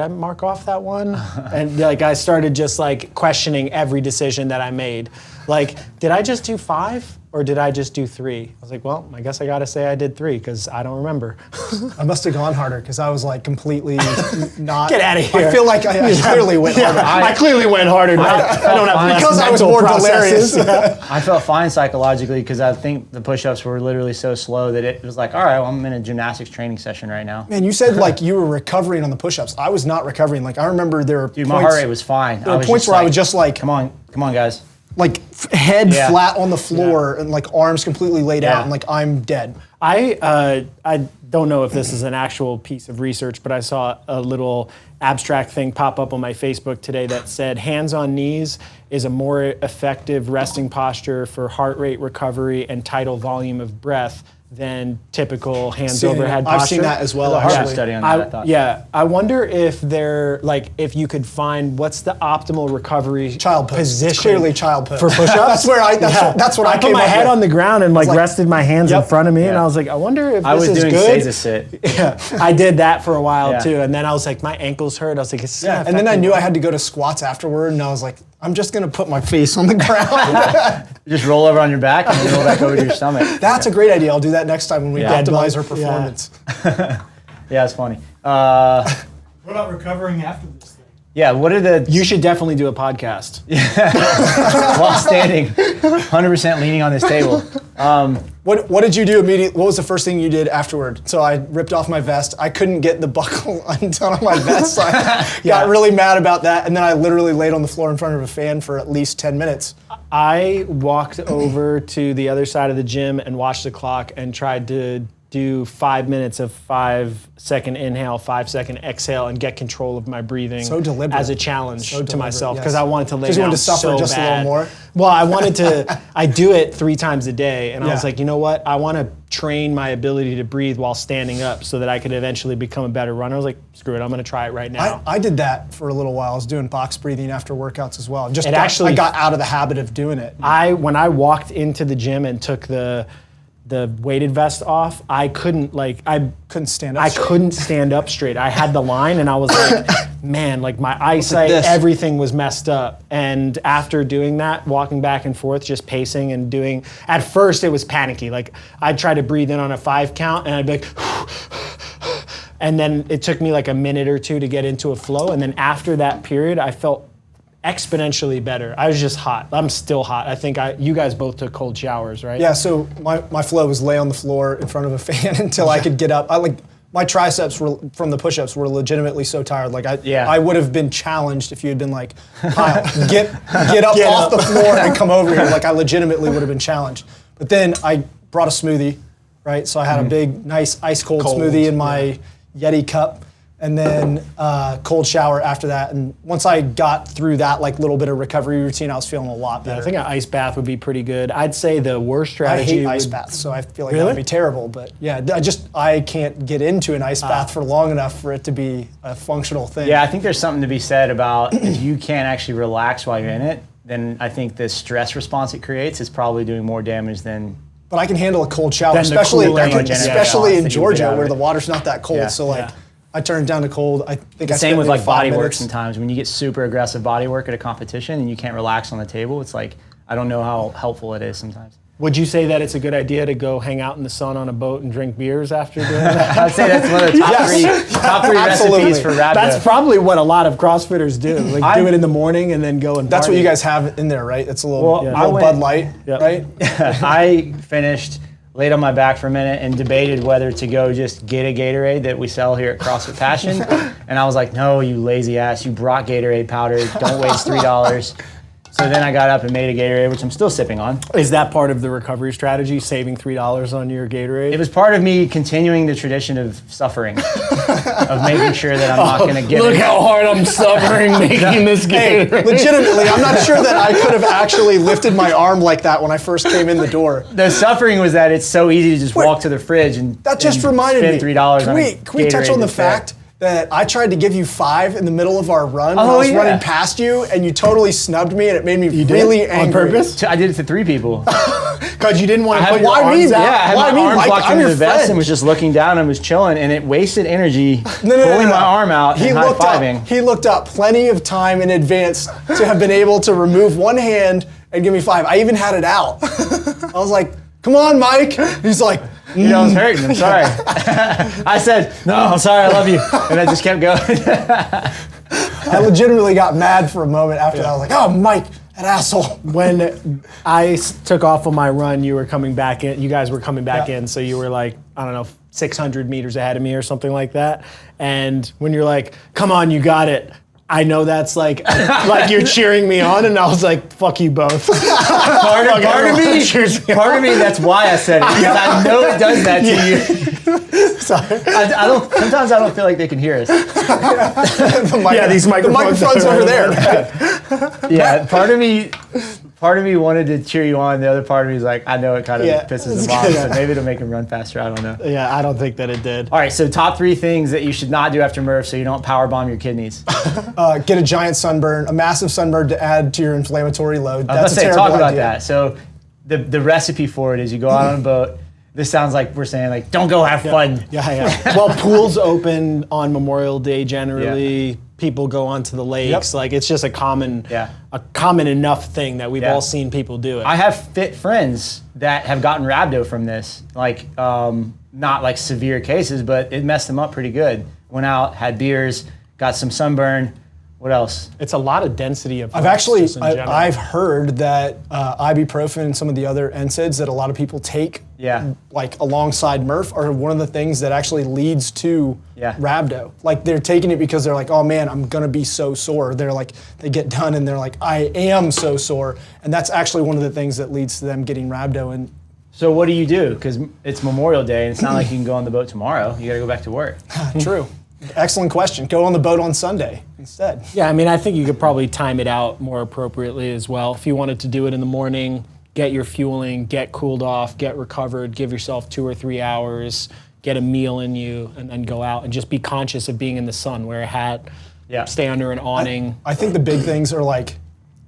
mark off that one? And like I started just like questioning every decision that I made. Like, did I just do 5 or did I just do 3? I was like, well, I guess I gotta say I did 3 because I don't remember.
I must have gone harder because I was like completely not.
Get outta here.
I feel like I clearly went harder.
I clearly went harder. I don't have less
Because I was
mental
more
processes.
delirious.
I felt fine psychologically because I think the push-ups were literally so slow that it was like, all right, well, I'm in a gymnastics training session right now.
Man, you said like you were recovering on the push-ups. I was not recovering. Like I remember there were
Dude,
points,
my heart rate was fine.
There were points where I was just like,
come on, guys.
like head
Yeah.
flat on the floor and like arms completely laid out and like I'm dead.
I don't know if this is an actual piece of research, but I saw a little abstract thing pop up on my Facebook today that said hands on knees is a more effective resting posture for heart rate recovery and tidal volume of breath than typical hands overhead posture.
I've seen that as well.
There's a Harvard
Actually.
study on that, I thought.
Yeah, I wonder if they're like if you could find what's the optimal recovery
Child pose.
position.
Clearly child pose.
For push-ups.
That's what I
put
came
my
up
head
with.
on the ground and like
like-
rested my hands in
Yep.
front of me, and
Yeah.
I was like, I wonder if
I
this
was
is
doing
good.
Seiza sit.
Yeah, I did that for a while
Yeah.
too, and then I was like, my ankles hurt. I was like, it's
Yeah, and then I knew I had to go to squats afterward, and I was like, I'm just gonna put my face on the ground.
Just roll over on your back and then roll back over to your stomach.
That's a great idea. I'll do that next time when we
Yeah.
optimize our
Yeah.
performance.
Yeah, it's funny.
What about recovering after this thing?
Yeah, what are the
You should definitely do a podcast.
while standing, 100% leaning on this table?
What did you do immediately? What was the first thing you did afterward? So I ripped off my vest. I couldn't get the buckle undone on my vest, so I got really mad about that. And then I literally laid on the floor in front of a fan for at least 10 minutes.
I walked over to the other side of the gym and watched the clock and tried to do 5 minutes of 5-second inhale, 5-second exhale, and get control of my breathing
So deliberate.
as a challenge
So
to
deliberate,
myself
yes.
because I wanted to lay
Just
down
wanted to suffer
so
just a little
bad.
more?
Well, I wanted to. I do it 3 times a day, and I was
Yeah.
like, you know what? I want to train my ability to breathe while standing up so that I could eventually become a better runner. I was like, screw it, I'm going to try it right now.
I did that for a little while. I was doing box breathing after workouts as well.
Actually-
I got out of the habit of doing it.
When I walked into the gym and took the weighted vest off, I couldn't
Couldn't stand up
I
straight.
couldn't stand up straight. I had the line and I was like, man, like my eyesight,
this.
everything was messed up. And after doing that, walking back and forth, just pacing and doing, at first it was panicky. Like I'd try to breathe in on a 5 count and I'd be like, and then it took me like a minute or 2 to get into a flow. And then after that period, I felt exponentially better. I was just hot. I'm still hot. I think you guys both took cold showers, right?
Yeah, so my flow was lay on the floor in front of a fan until I could get up. My triceps were from the push-ups were legitimately so tired. Like I would have been challenged if you had been like, Kyle, get up off the floor and come over here. Like I legitimately would have been challenged. But then I brought a smoothie, right? So I had a big, nice ice cold smoothie in my Yeti cup. and then cold shower after that. And once I got through that like little bit of recovery routine, I was feeling a lot better.
I think an ice bath would be pretty good. I'd say the worst
I
strategy.
hate ice baths, so I feel like
Really?
that would be terrible. But yeah, I can't get into an ice bath for long enough for it to be a functional thing.
Yeah, I think there's something to be said about if you can't actually relax while you're in it, then I think the stress response it creates is probably doing more damage than.
But I can handle a cold shower,
Then the
especially
cooling
energy
especially
balance
in
that you get
Georgia
out of
where
it.
the water's not that cold.
Yeah.
So like,
Yeah.
I turn it down to cold. I think I
Same
spend
with
maybe
like
5
body work
minutes.
sometimes. When you get super aggressive body work at a competition and you can't relax on the table, it's like, I don't know how helpful it is sometimes.
Would you say that it's a good idea to go hang out in the sun on a boat and drink beers after doing that?
I'd say that's one of the top three
Absolutely.
recipes for rhabdo.
That's probably what a lot of CrossFitters do. Like do it in the morning and then go and
That's what
party.
you guys have in there, right? It's a little,
Well,
a little Bud Light,
Yep.
right?
I finished, laid on my back for a minute and debated whether to go just get a Gatorade that we sell here at CrossFit Passion. And I was like, no, you lazy ass, you brought Gatorade powder, don't waste $3. So then I got up and made a Gatorade, which I'm still sipping on.
Is that part of the recovery strategy, saving $3 on your Gatorade?
It was part of me continuing the tradition of suffering, of making sure that I'm not going to get
Look
it.
how hard I'm suffering making this
Hey,
Gatorade.
legitimately, I'm not sure that I could have actually lifted my arm like that when I first came in the door.
The suffering was that it's so easy to just walk to the fridge and
That just
and
reminded me.
spend $3 on a
Can we touch
Gatorade
on the
that's there.
fact that I tried to give you 5 in the middle of our run when I
Oh,
was
yeah.
running past you, and you totally snubbed me, and it made me really
On
angry.
purpose?
I did it to 3 people.
Because you didn't want to
I
put
had-
your
why
arms
me?
out?
Yeah, I had
Why
my
me,
arms
Mike?
locked
I'm
into
your
the vest
friend.
and was just looking down and was chilling, and it wasted energy
No,
pulling my arm out
He
and
looked
high-fiving.
up. He looked up plenty of time in advance to have been able to remove one hand and give me 5. I even had it out. I was like, "Come on, Mike." He's like,
You know, I was hurting. I'm sorry. I said, no, I'm sorry, I love you. And I just kept going.
I legitimately got mad for a moment after that. I was like, "Oh, Mike, that asshole."
When I took off on my run, you were coming back in. You guys were coming back in, so you were like, I don't know, 600 meters ahead of me or something like that. And when you're like, "Come on, you got it," I know that's like you're cheering me on, and I was like, "Fuck you both."
Part of me, that's why I said it, because I know it does that to you.
Sorry.
Sometimes I don't feel like they can hear us.
These
The
microphones
microphone's
are
over
right
there.
Yeah, part of me wanted to cheer you on. The other part of me is like, I know it kind of
Yeah,
pisses
it's
them off,
good.
so maybe it'll make them run faster. I don't know.
Yeah, I don't think that it did.
All right, so top 3 things that you should not do after Murph so you don't power bomb your kidneys.
Get a giant sunburn, a massive sunburn to add to your inflammatory load.
Let's
That's a
say,
terrible
talk about
idea.
that. So the recipe for it is you go out on a boat. This sounds like we're saying like, don't go have fun.
Yeah. Well, pools open on Memorial Day generally.
Yeah.
People go onto the lakes. Like it's just a common enough thing that we've all seen people do it.
I have fit friends that have gotten rhabdo from this. Like, not like severe cases, but it messed them up pretty good. Went out, had beers, got some sunburn. What else?
It's a lot of density of.
I've heard that ibuprofen and some of the other NSAIDs that a lot of people take, like alongside Murph, are one of the things that actually leads to rhabdo. Like they're taking it because they're like, oh man, I'm gonna be so sore. They're like, they get done and they're like, I am so sore, and that's actually one of the things that leads to them getting rhabdo. And
so what do you do? Because it's Memorial Day and it's not like you can go on the boat tomorrow. You gotta go back to work.
True. Excellent question. Go on the boat on Sunday instead.
Yeah, I mean, I think you could probably time it out more appropriately as well. If you wanted to do it in the morning, get your fueling, get cooled off, get recovered, give yourself 2 or 3 hours, get a meal in you, and then go out and just be conscious of being in the sun. Wear a hat, stay under an awning.
I think the big things are like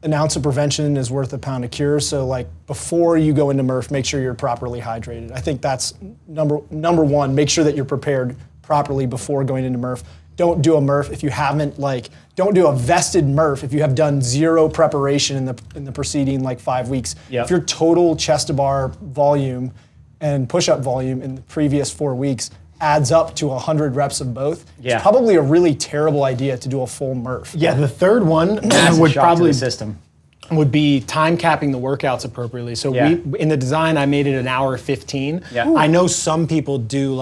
an ounce of prevention is worth a pound of cure. So like before you go into Murph, make sure you're properly hydrated. I think that's number one. Make sure that you're prepared properly before going into Murph. Don't do a Murph if you haven't don't do a vested Murph if you have done 0 preparation in the preceding 5 weeks.
Yep.
If your total chest to bar volume and push-up volume in the previous 4 weeks adds up to 100 reps of both, it's probably a really terrible idea to do a full Murph.
Yeah, the third one would
Shock to
probably
the system.
would be time capping the workouts appropriately. So we in the design, I made it an hour 15.
Yeah.
I know some people do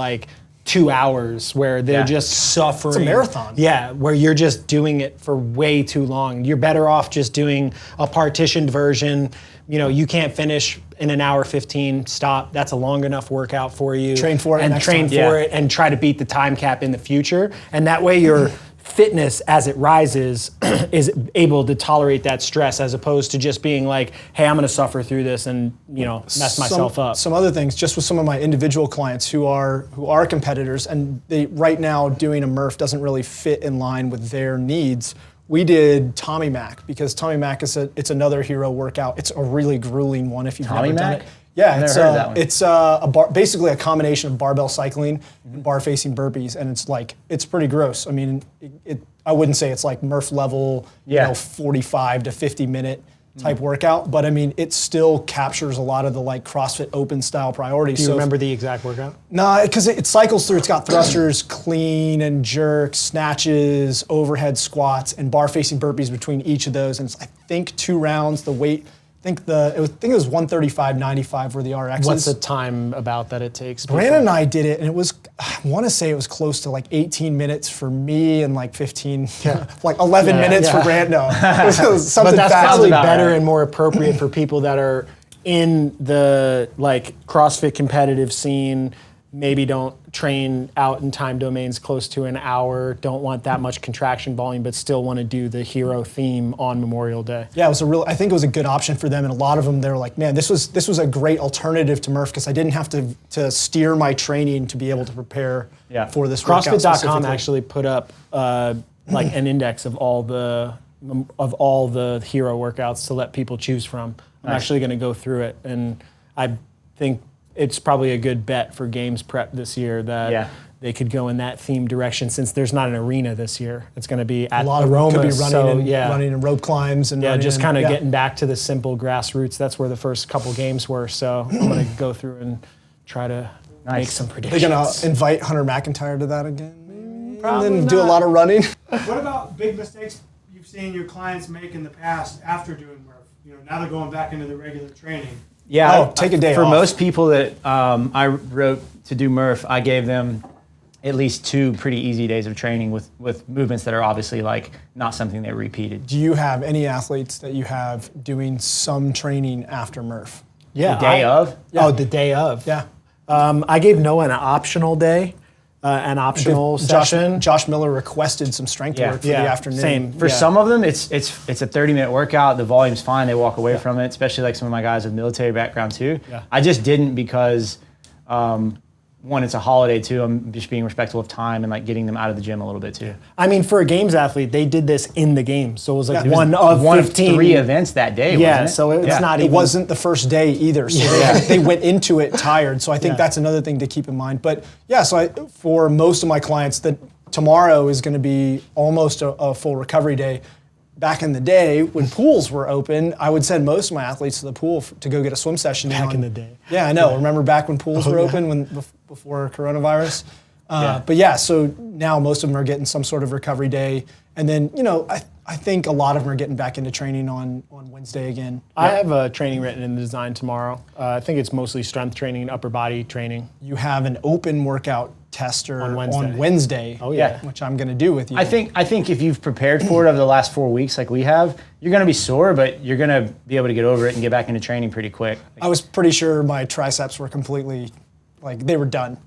2 hours where they're just suffering.
It's a marathon.
Yeah, where you're just doing it for way too long. You're better off just doing a partitioned version. You can't finish in an hour 15, stop. That's a long enough workout for you.
Train for it
and
next
train
time.
for it and try to beat the time cap in the future. And that way your fitness as it rises is able to tolerate that stress as opposed to just being like, hey, I'm gonna suffer through this and mess myself up.
Some other things, just with some of my individual clients who are competitors, and they right now doing a Murph doesn't really fit in line with their needs. We did Tommy Mac because Tommy Mac it's another hero workout. It's a really grueling one if you've never done it. Yeah,
I've never heard of that one.
It's basically a combination of barbell cycling and bar facing burpees, and it's pretty gross. I mean, I wouldn't say it's like Murph level, 45 to 50 minute type workout, but I mean, it still captures a lot of the like CrossFit Open style priorities.
Do you remember the exact workout?
No, because it cycles through. It's got thrusters, clean and jerks, snatches, overhead squats, and bar facing burpees between each of those. And it's, I think, 2 rounds. The weight, I think it was 135.95 were the RXs.
What's the time about that it takes?
Brandon and I did it, and it was, I want to say it was close to like 18 minutes for me and like 11 minutes for Brandon. It was something
but that's
fast.
probably better and more appropriate for people that are in the like CrossFit competitive scene, maybe don't train out in time domains close to an hour, don't want that much contraction volume, but still want to do the hero theme on Memorial Day.
Yeah, I think it was a good option for them, and a lot of them, they were like, man, this was a great alternative to Murph because I didn't have to steer my training to be able to prepare for this workout.
CrossFit.com actually put up like an index of all the hero workouts to let people choose from. I'm actually going to go through it, and I think it's probably a good bet for games prep this year that they could go in that theme direction since there's not an arena this year. It's going to be at
a lot of
Aromas,
could be running and rope climbs and
just kind of getting back to the simple grassroots. That's where the first couple games were. So I'm going to go through and try to make some predictions.
They're going to invite Hunter McIntyre to that again, maybe,
Probably
and then
not.
do a lot of running.
What about big mistakes you've seen your clients make in the past after doing Murph? Now they're going back into the regular training.
Yeah,
take a day
for
off.
most people that I wrote to do Murph, I gave them at least 2 pretty easy days of training with movements that are obviously like not something they repeated.
Do you have any athletes that you have doing some training after Murph?
Yeah,
The day of?
Yeah.
Oh, the day of.
Yeah.
I gave Noah an optional day, an optional session.
Josh Miller requested some strength work for the afternoon.
Same.
For some of them, it's a 30-minute workout. The volume's fine. They walk away from it, especially like some of my guys with military background too.
Yeah.
I just didn't because, one, it's a holiday too. I'm just being respectful of time and like getting them out of the gym a little bit too.
I mean, for a games athlete, they did this in the game, so it was like
Yeah.
one of 15.
3 events that day.
Yeah,
wasn't it?
so it's not
It
even.
wasn't the first day either, so they went into it tired. So I think that's another thing to keep in mind. But yeah, for most of my clients, that tomorrow is going to be almost a full recovery day. Back in the day, when pools were open, I would send most of my athletes to the pool to go get a swim session.
Back in the day.
Yeah, I know. Remember back when pools were open before coronavirus? But yeah, so now most of them are getting some sort of recovery day. And then, I think a lot of them are getting back into training on Wednesday again.
I have a training written in the design tomorrow. I think it's mostly strength training and upper body training.
You have an open workout tester
On
on
Wednesday.
Wednesday.
Oh, yeah.
Which I'm going to do with you.
I think if you've prepared for it over the last 4 weeks like we have, you're going to be sore, but you're going to be able to get over it and get back into training pretty quick.
I was pretty sure my triceps were completely, they were done.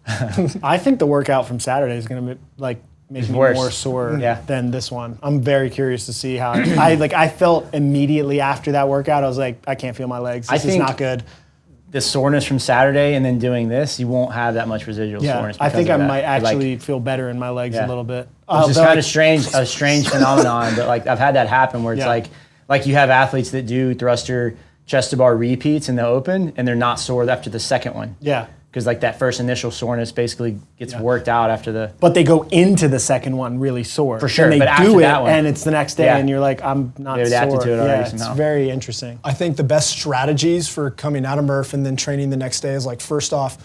I think the workout from Saturday is going to make me
worse.
more sore
Yeah.
than this one. I'm very curious to see how I felt immediately after that workout. I was like, I can't feel my legs. This is not good.
The soreness from Saturday and then doing this, you won't have that much residual
Yeah,
soreness.
I think I
because of that.
might
Like,
actually feel better in my legs a little bit.
It's just
Though
kind of a strange phenomenon, but like I've had that happen where it's like you have athletes that do thruster chest to bar repeats in the open and they're not sore after the second one.
Yeah.
Because like that first initial soreness basically gets worked out after the.
But they go into the second one really sore.
For sure,
And they
but after
do it,
that one-
and it's the next day,
Yeah.
and you're like, I'm not
They've
sore.
adapted to it already
Yeah, it's
somehow.
very interesting.
I think the best strategies for coming out of Murph and then training the next day is first off,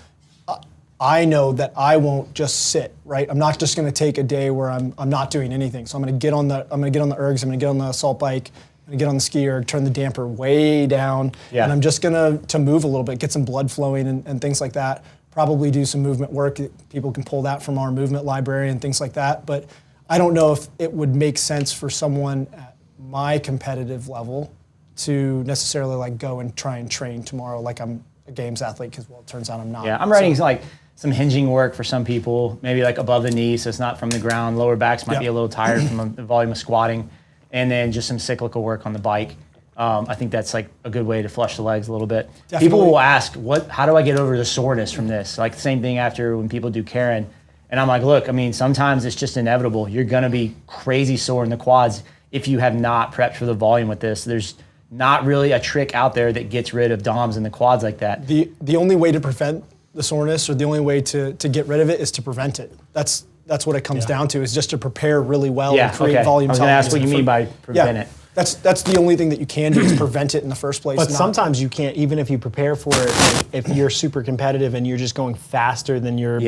I know that I won't just sit, right? I'm not just going to take a day where I'm not doing anything. So I'm going to get on the ergs, I'm going to get on the assault bike, I'm going to get on the ski erg, turn the damper way down, and I'm just going to move a little bit, get some blood flowing and things like that. probably do some movement work. People can pull that from our movement library and things like that. But I don't know if it would make sense for someone at my competitive level to necessarily like go and try and train tomorrow like I'm a games athlete, because it turns out I'm not.
Yeah, I'm writing like some hinging work for some people, maybe like above the knee, so it's not from the ground. Lower backs might be a little tired from the volume of squatting, and then just some cyclical work on the bike. I think that's like a good way to flush the legs a little bit.
Definitely.
People will ask, how do I get over the soreness from this? Like the same thing after when people do Karen. And I'm like, look, I mean, sometimes it's just inevitable. You're gonna be crazy sore in the quads if you have not prepped for the volume with this. There's not really a trick out there that gets rid of DOMs in the quads like that.
The only way to prevent the soreness, or the only way to get rid of it, is to prevent it. That's what it comes down to, is just to prepare really well and create volume.
I was gonna ask what you mean by prevent it.
That's the only thing that you can do, is prevent it in the first place.
But sometimes you can't, even if you prepare for it, like if you're super competitive and you're just going faster than your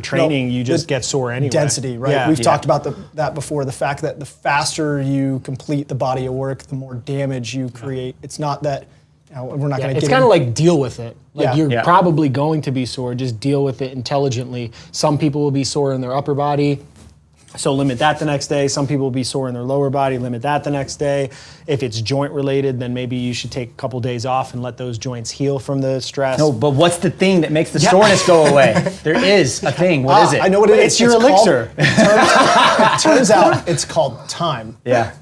training, you just get sore anyway.
Density, right?
Yeah.
We've talked about that before, the fact that the faster you complete the body of work, the more damage you create. It's not that, we're not going to get
It's kind of like deal with it. Like you're
Yeah.
probably going to be sore, just deal with it intelligently. Some people will be sore in their upper body, so limit that the next day. Some people will be sore in their lower body, limit that the next day. If it's joint related, then maybe you should take a couple days off and let those joints heal from the stress.
No, but what's the thing that makes the soreness go away? There is a thing. What is it?
I know what it is.
It's your elixir.
It turns out it's called time.
Yeah.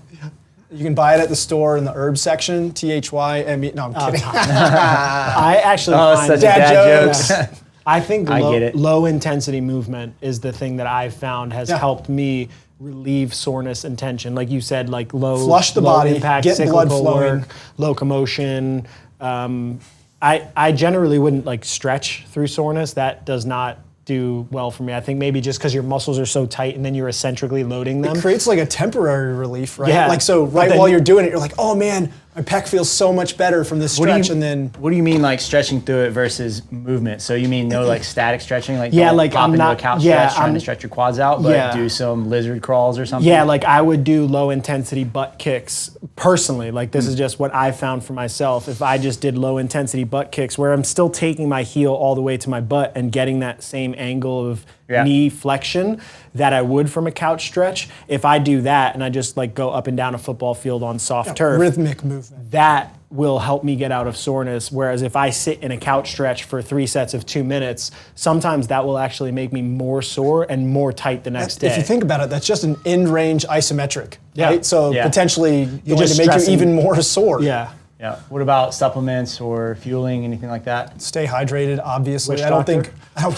You can buy it at the store in the herb section, THYME. No, I'm kidding.
I actually find
such
Dad
dad
jokes.
jokes.
I think
I get it.
low intensity movement is the thing that I've found has helped me relieve soreness and tension. Like you said, like
Flush the
low
body,
impact,
get blood
cyclical
flowing.
work, locomotion. I generally wouldn't like stretch through soreness. That does not do well for me. I think maybe just because your muscles are so tight and then you're eccentrically loading them.
It creates like a temporary relief, right?
Yeah.
Like, so while you're doing it, you're like, oh man, my pec feels so much better from this stretch. And then
What do you mean like stretching through it versus movement? So you mean no like static stretching? Like
Yeah,
don't
like,
pop
I'm
into
not-
a couch
yeah,
stretch trying to
I'm-
stretch your quads out, but
Yeah.
do some lizard crawls or something?
Yeah, like I would do low intensity butt kicks personally. Like this is just what I found for myself. If I just did low intensity butt kicks where I'm still taking my heel all the way to my butt and getting that same angle of knee flexion that I would from a couch stretch, if I do that and I just like go up and down a football field on soft turf,
rhythmic movement.
that will help me get out of soreness. Whereas if I sit in a couch stretch for 3 sets of 2 minutes, sometimes that will actually make me more sore and more tight the next day.
If you think about it, that's just an end range isometric,
Yeah.
right? So
Yeah.
potentially
You're
going
just
to make
stressing.
you even more sore.
Yeah.
Yeah. What about supplements or fueling, anything like that?
Stay hydrated, obviously.
Which
I don't
doctor?
think.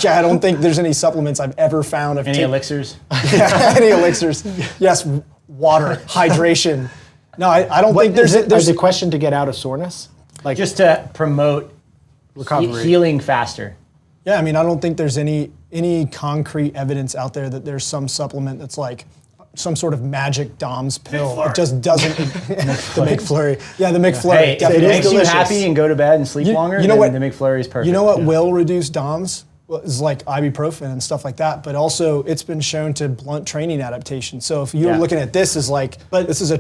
I don't think there's any supplements I've ever found.
Any elixirs?
Any elixirs? Yes, water, hydration. No, I don't think there's.
Is the question to get out of soreness? Like
Just to promote
recovery.
healing faster.
Yeah, I mean, I don't think there's any concrete evidence out there that there's some supplement that's like some sort of magic DOMS pill. It just doesn't. The McFlurry. Yeah, the McFlurry.
Hey, if it
definitely.
makes you
delicious.
happy and go to bed and sleep longer,
you know
then
what-
the McFlurry is perfect.
You know what will reduce DOMS? Well, is like ibuprofen and stuff like that, but also it's been shown to blunt training adaptation. So if you're looking at this as like, this is a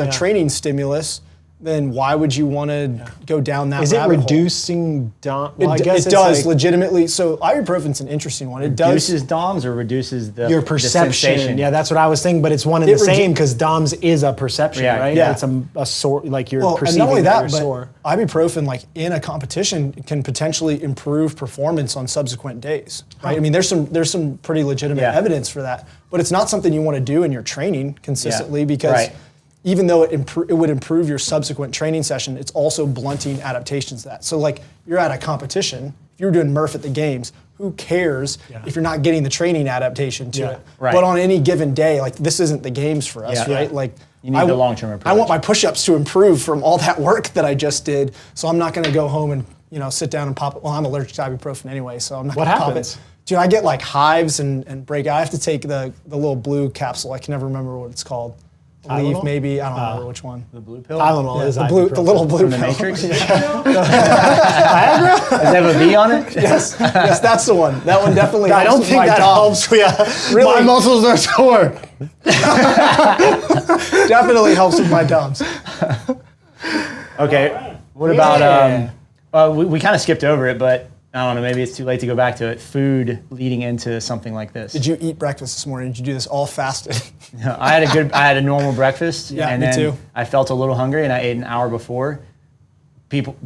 training stimulus, then why would you want to go down that
Is it
rabbit hole?
reducing DOM? Well, I
It
guess it's
does
like
legitimately. So ibuprofen's an interesting one. It does.
Reduces DOMs or reduces the
your
the
perception.
sensation?
Yeah, that's what I was thinking, but it's one and
It
the same
redu-
because DOMS is a perception,
Yeah,
right?
yeah.
It's a sore, like you're
Well, and
perceiving
not only that,
you're
but
sore.
ibuprofen, like in a competition, can potentially improve performance on subsequent days. Right? I mean, there's some pretty legitimate
Yeah.
evidence for that, but it's not something you want to do in your training consistently because
Right.
even though it would improve your subsequent training session, it's also blunting adaptations to that. So like you're at a competition, if you're doing Murph at the games, who cares if you're not getting the training adaptation to it?
Right.
But on any given day, like this isn't the games for us,
Yeah.
right? Like
You need the long-term approach.
I want my push-ups to improve from all that work that I just did. So I'm not going to go home and sit down and pop it. Well, I'm allergic to ibuprofen anyway, so I'm not
What
going to pop
happens?
it. Dude, I get like hives and break out. I have to take the little blue capsule. I can never remember what it's called. Believe
Tylenol?
maybe. I don't remember which one.
The blue pill?
Tylenol is
The little blue
From the
pill.
Matrix? Does it have a V on it?
yes, that's the one. That one definitely helps.
I don't
with
think
my
that
DOMS.
helps. Yeah,
Really?
my muscles are sore.
Definitely helps with my DOMS.
Okay. What about, we kind of skipped over it, but I don't know, maybe it's too late to go back to it, food leading into something like this.
Did you eat breakfast this morning? Did you do this all fasted?
I had a normal breakfast,
Yeah,
and
me
then
too.
I felt a little hungry, and I ate an hour before.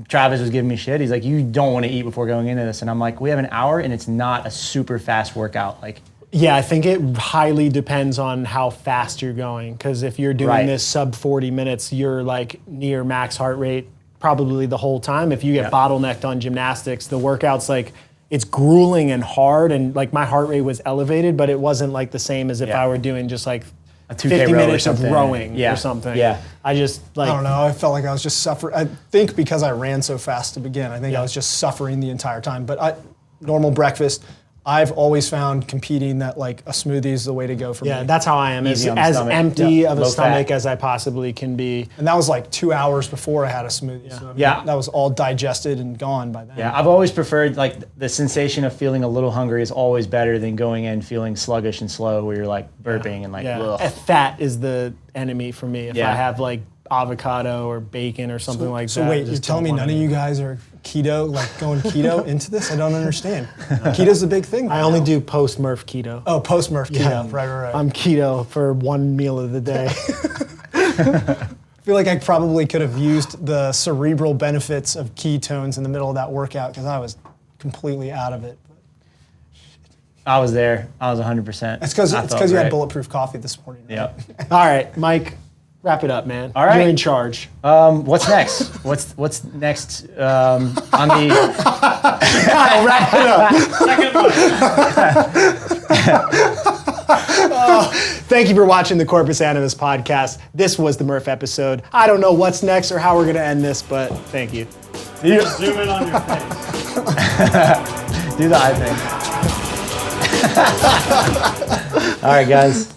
Travis was giving me shit. He's like, "You don't want to eat before going into this," and I'm like, "We have an hour, and it's not a super fast workout." Like,
Yeah, I think it highly depends on how fast you're going. Because if you're doing
Right.
this sub 40 minutes, you're like near max heart rate probably the whole time. If you get bottlenecked on gymnastics, the workout's like, it's grueling and hard, and like my heart rate was elevated, but it wasn't like the same as if I were doing just like
a 2K
50
row or
minutes of
something.
rowing
Yeah.
or something.
Yeah.
I just like,
I don't know. I felt like I was just suffering. I think because I ran so fast to begin, I think I was just suffering the entire time. But normal breakfast, I've always found competing that like a smoothie is the way to go for
yeah,
me.
that's how I am.
Easy on the
As
stomach.
empty of a
Low
stomach
fat.
as I possibly can be.
And that was like 2 hours before I had a smoothie. So I mean,
Yeah.
that was all digested and gone by then.
yeah, I've always preferred like the sensation of feeling a little hungry is always better than going in feeling sluggish and slow, where you're like burping and like,
Yeah,
ugh.
fat is the enemy for me. If
Yeah.
I have like avocado or bacon or something like
So
that. I
wait, you're
just
telling me
don't
none of
wanna-
you guys are keto, like going keto into this? I don't understand. Keto's the big thing.
I only do post Murph keto.
Oh, post Murph keto.
Yeah.
Right.
I'm keto for one meal of the day.
I feel like I probably could have used the cerebral benefits of ketones in the middle of that workout because I was completely out of it.
I was there. I was 100%.
It's because
I felt
you had
great.
bulletproof coffee this morning. Right?
Yep.
All right, Mike, wrap it up, man.
All right.
You're in charge.
What's next? What's next on the?
Kyle, wrap it up. Thank you for watching the Corpus Animus Podcast. This was the Murph episode. I don't know what's next or how we're going to end this, but thank you.
Zoom in on your face.
Do the eye thing. All right, guys.